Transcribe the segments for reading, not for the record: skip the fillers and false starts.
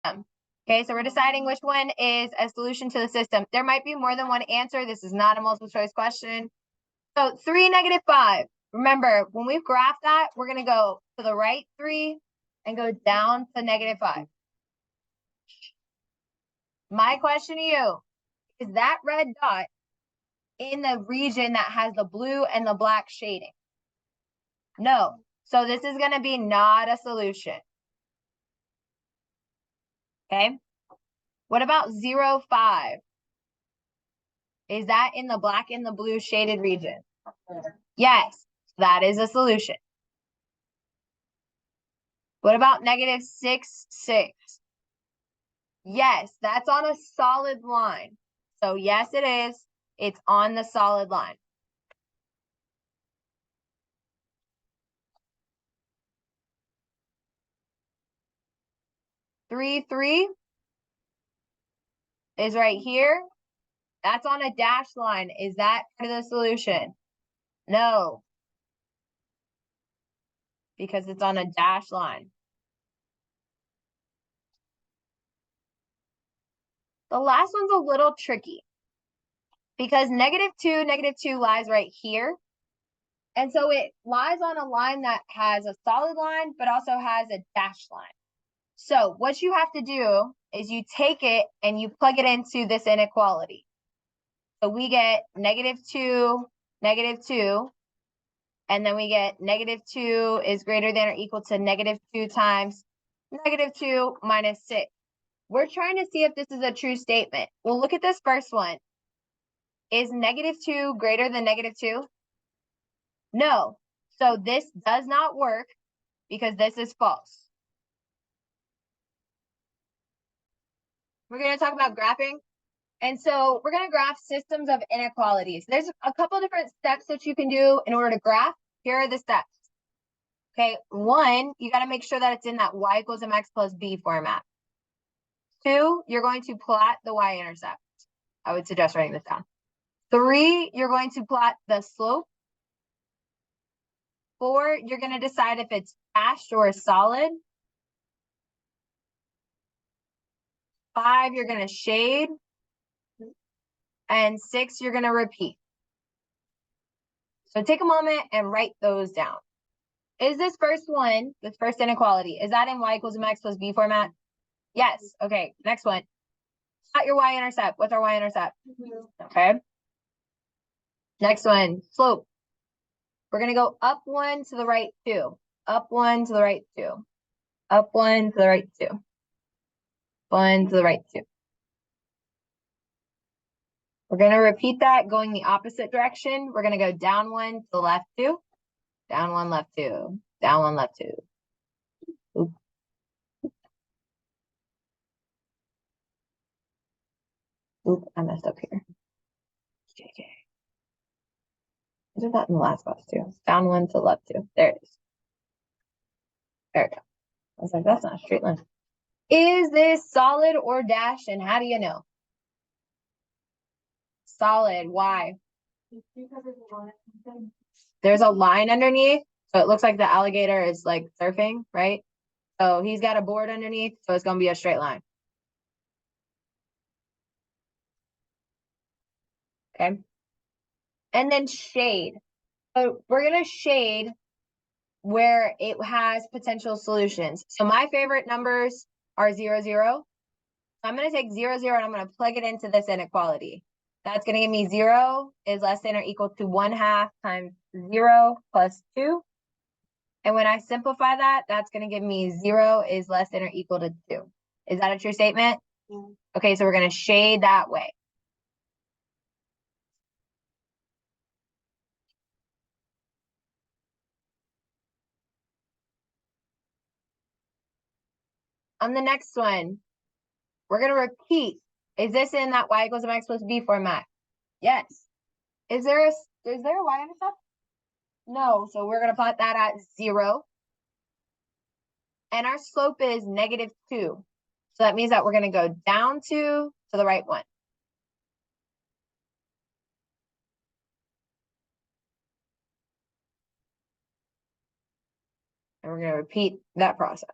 system. Okay, so we're deciding which one is a solution to the system. There might be more than one answer. This is not a multiple choice question. So 3, -5. Remember, when we've graphed that, we're going to go to the right 3 and go down to -5. My question to you, is that red dot in the region that has the blue and the black shading? No. So this is going to be not a solution. Okay. What about 0, 5? Is that in the black and the blue shaded region? Yes, that is a solution. What about -6, 6? Yes, that's on a solid line. So yes, it is. It's on the solid line. Three, 3 is right here. That's on a dashed line. Is that part of the solution? No, because it's on a dashed line. The last one's a little tricky because -2, -2 lies right here. And so it lies on a line that has a solid line, but also has a dashed line. So what you have to do is you take it and you plug it into this inequality. So we get -2, -2, and then we get -2 is greater than or equal to -2 times -2 minus 6. We're trying to see if this is a true statement. Well, look at this first one. Is -2 greater than -2? No. So this does not work because this is false. We're going to talk about graphing. And so we're going to graph systems of inequalities. There's a couple different steps that you can do in order to graph. Here are the steps. Okay, 1, you got to make sure that it's in that y = mx plus b format. 2, you're going to plot the y-intercept. I would suggest writing this down. 3, you're going to plot the slope. 4, you're going to decide if it's dashed or solid. 5, you're going to shade. And 6, you're going to repeat. So take a moment and write those down. Is this first one, this first inequality, is that in y = mx plus b format? Yes. Okay, next one. Plot your y-intercept. What's our y-intercept? Okay. Next one, slope. We're going to go up 1 to the right 2. Up 1 to the right 2. Up 1 to the right 2. 1 to the right 2. We're going to repeat that going the opposite direction. We're going to go down 1 to the left 2. Down 1, left 2. Down 1, left 2. Oop. Oop, I messed up here. JK. I did that in the last class too. Down 1 to the left 2. There it is. There we go. I was like, that's not a straight line. Is this solid or dashed, and how do you know? Solid. Why? There's a line underneath, so it looks like the alligator is like surfing, right? So he's got a board underneath, so it's going to be a straight line. Okay. And then shade. So we're going to shade where it has potential solutions. So my favorite numbers are 0, 0. So I'm going to take 0, 0, and I'm going to plug it into this inequality. That's going to give me 0 is less than or equal to 1/2 times 0 plus 2. And when I simplify that, that's going to give me 0 is less than or equal to 2. Is that a true statement? Yeah. Okay, so we're going to shade that way. On the next one, we're going to repeat. Is this in that y = mx plus b format? Yes. Is there a y-intercept? No, so we're going to plot that at 0. And our slope is -2. So that means that we're going to go down 2 to the right 1. And we're going to repeat that process.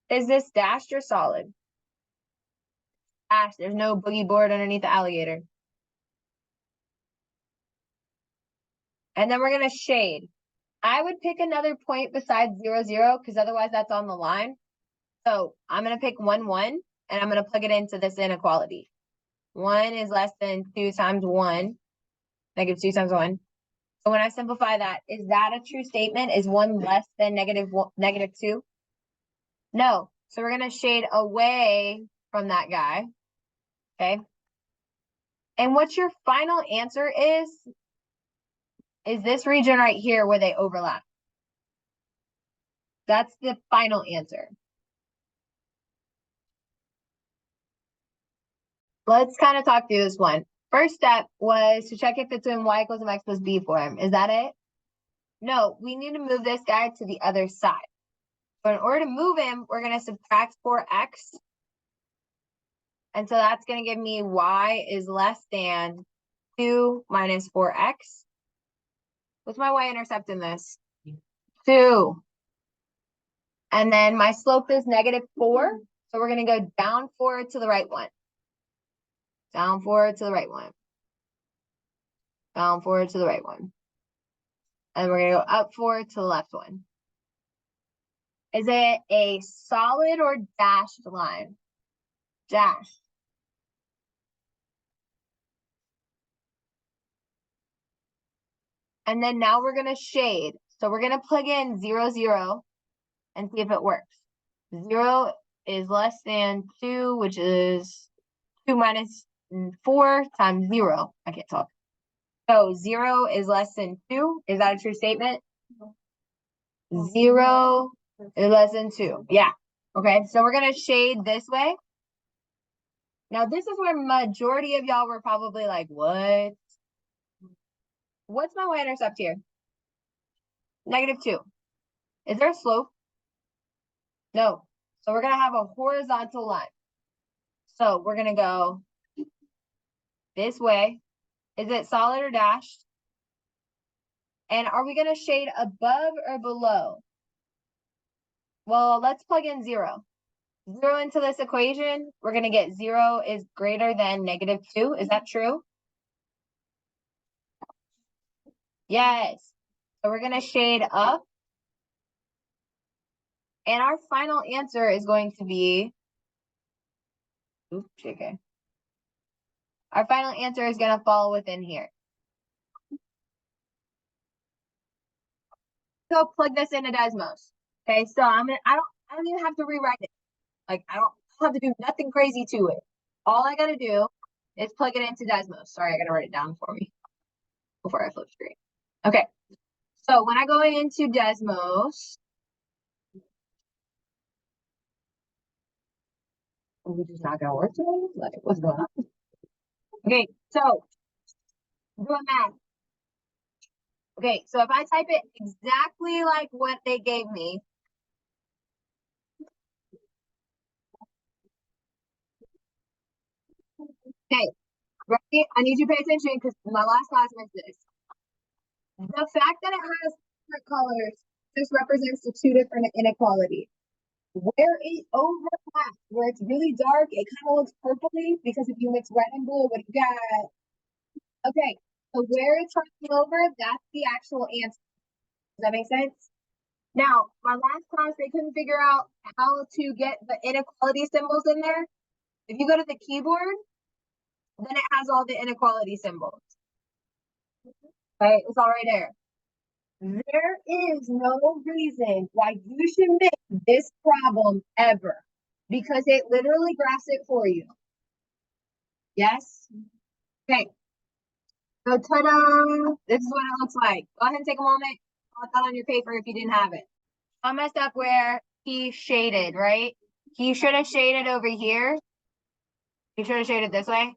Is this dashed or solid? Dashed. There's no boogie board underneath the alligator. And then we're going to shade. I would pick another point besides 0, 0, because otherwise that's on the line. So I'm going to pick 1, 1, and I'm going to plug it into this inequality. 1 is less than 2 times 1. Negative 2 times 1. So when I simplify that, is that a true statement? Is 1 less than negative 2? No. So we're going to shade away from that guy. Okay. And what your final answer is this region right here where they overlap. That's the final answer. Let's kind of talk through this one. First step was to check if it's in y equals mx plus b form. Is that it? No, we need to move this guy to the other side. So in order to move him, we're going to subtract 4x. And so that's going to give me y is less than 2 minus 4x. What's my y-intercept in this? 2. And then my slope is negative 4. So we're going to go down 4 to the right one. Down 4 to the right one. Down 4 to the right one. And we're going to go up 4 to the left one. Is it a solid or dashed line? Dashed. And then now we're going to shade. So we're going to plug in 0, 0 and see if it works. 0 is less than 2, which is 2 minus 4 times 0. I can't talk. So 0 is less than 2. Is that a true statement? 0 is less than 2. Yeah. Okay. So we're going to shade this way. Now, this is where majority of y'all were probably like, what? What's my y-intercept here? Negative 2. Is there a slope? No. So we're going to have a horizontal line. So we're going to go this way. Is it solid or dashed? And are we going to shade above or below? Well, let's plug in 0. 0 into this equation. We're going to get 0 is greater than negative 2. Is that true? Yes. So we're going to shade up. And our final answer is going to be, oops, JK. Our final answer is going to fall within here. So plug this into Desmos. Okay, so I don't even have to rewrite it. Like I don't have to do nothing crazy to it. All I gotta do is plug it into Desmos. Sorry, I gotta write it down for me before I flip screen. Okay, so when I go into Desmos, we're just not gonna work today? Like, what's going on? Okay, so doing math. Okay, so if I type it exactly like what they gave me, okay, ready? I need you to pay attention because my last class missed this. The fact that it has different colors just represents the two different inequalities. Where it overlaps, where it's really dark, it kind of looks purpley because if you mix red and blue, what do you got? Okay, so where it's turning over, that's the actual answer. Does that make sense? Now, my last class, they couldn't figure out how to get the inequality symbols in there. If you go to the keyboard, then it has all the inequality symbols. Okay, it's all right there. There is no reason why you should make this problem ever because it literally graphs it for you. Yes? Okay. So ta-da! This is what it looks like. Go ahead and take a moment. Put that on your paper if you didn't have it. I messed up where he shaded, right? He should have shaded over here. He should have shaded this way.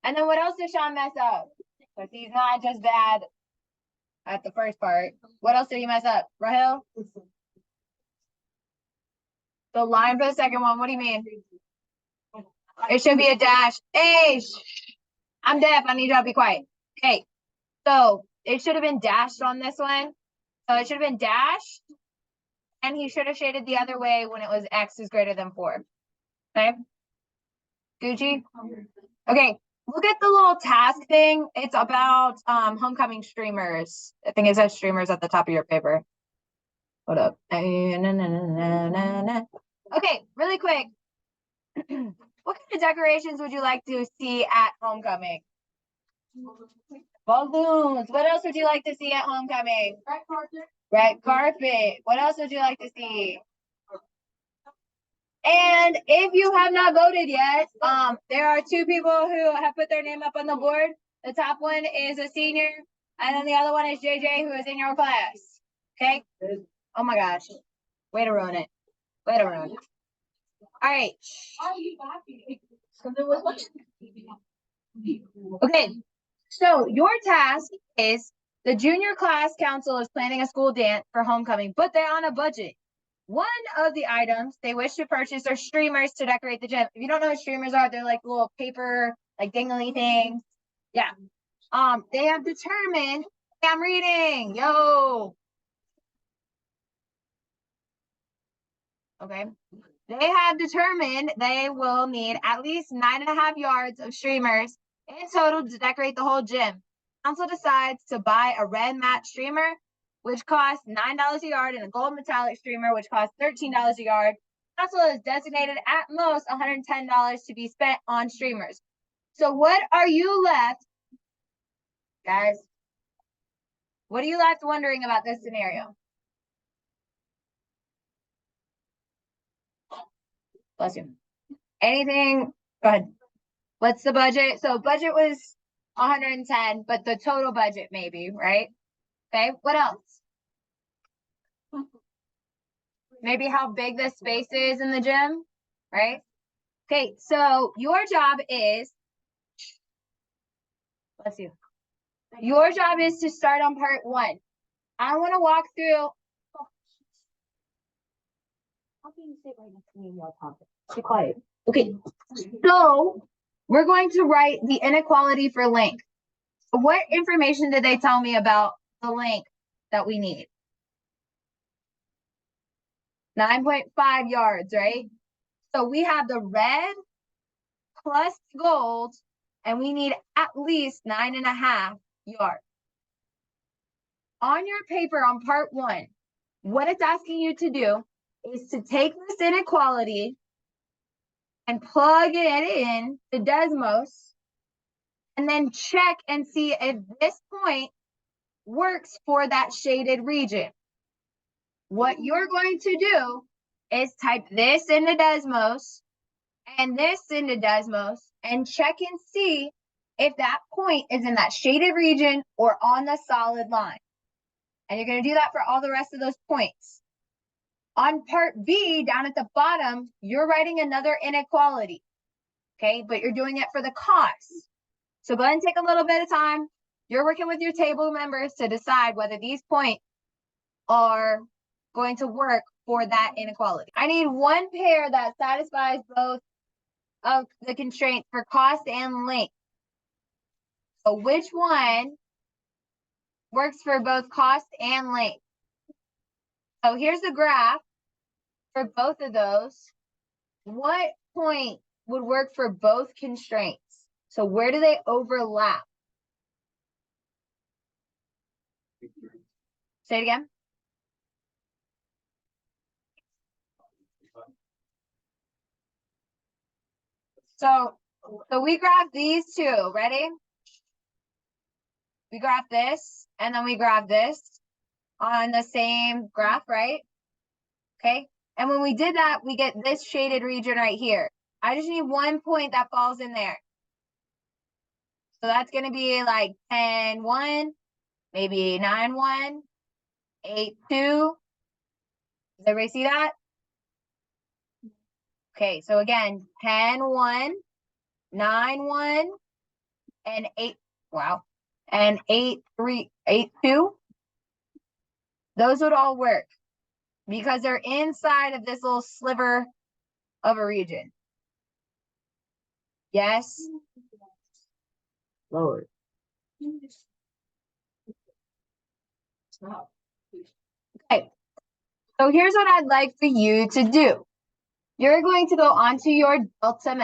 And then what else did Sean mess up? Because he's not just bad at the first part. What else did he mess up? Rahel? The line for the second one. What do you mean? It should be a dash. Hey, I'm deaf. I need y'all to be quiet. Okay. So it should have been dashed on this one. So it should have been dashed. and he should have shaded the other way when it was x is greater than 4. Okay? Gucci? Okay, look at the little task thing. It's about homecoming streamers. I think it says streamers at the top of your paper. Hold up. Okay, really quick. What kind of decorations would you like to see at homecoming? Balloons. What else would you like to see at homecoming? Red carpet. Red carpet. What else would you like to see? And if you have not voted yet, there are 2 people who have put their name up on the board. The top one is a senior, and then the other one is JJ, who is in your class. Okay? Oh my gosh. Way to ruin it. Way to ruin it. All right. Okay. So your task is the junior class council is planning a school dance for homecoming, but they're on a budget. One of the items they wish to purchase are streamers to decorate the gym. If you don't know what streamers are, they're like little paper, like dingly things. Yeah. They have determined, I'm reading, yo. Okay. They have determined they will need at least 9.5 yards of streamers in total to decorate the whole gym. Council decides to buy a red matte streamer, which costs $9 a yard, and a gold metallic streamer, which costs $13 a yard. Council has designated at most $110 to be spent on streamers. So what are you left, guys? What are you left wondering about this scenario? Bless you. Anything? Go ahead. What's the budget? So budget was 110, but the total budget maybe, right? Okay, what else? Maybe how big the space is in the gym, right? Okay, so your job is, bless you. Your job is to start on part 1. I want to walk through. How can you sit right next to me and y'all talking? Be quiet. Okay, so we're going to write the inequality for length. What information did they tell me about the length that we need? 9.5 yards, right? So we have the red plus gold, and we need at least 9.5 yards. On your paper on part 1, what it's asking you to do is to take this inequality and plug it in to Desmos, and then check and see if this point works for that shaded region. What you're going to do is type this into Desmos and this into Desmos and check and see if that point is in that shaded region or on the solid line. And you're going to do that for all the rest of those points. On part B, down at the bottom, you're writing another inequality, okay? But you're doing it for the cost. So go ahead and take a little bit of time. You're working with your table members to decide whether these points are going to work for that inequality. I need one pair that satisfies both of the constraints for cost and length. So which one works for both cost and length? So here's the graph for both of those. What point would work for both constraints? So where do they overlap? Say it again. So we graph these two, ready? We graph this, and then we graph this on the same graph, right? Okay, and when we did that, we get this shaded region right here. I just need one point that falls in there. So that's going to be like 10-1, maybe 9-1, 8-2. Does everybody see that? Okay, so again, 10-1, 9-1, and 8, wow, and 8-3, 8-2. Those would all work because they're inside of this little sliver of a region. Yes? Lower. Okay. So here's what I'd like for you to do. You're going to go onto your delta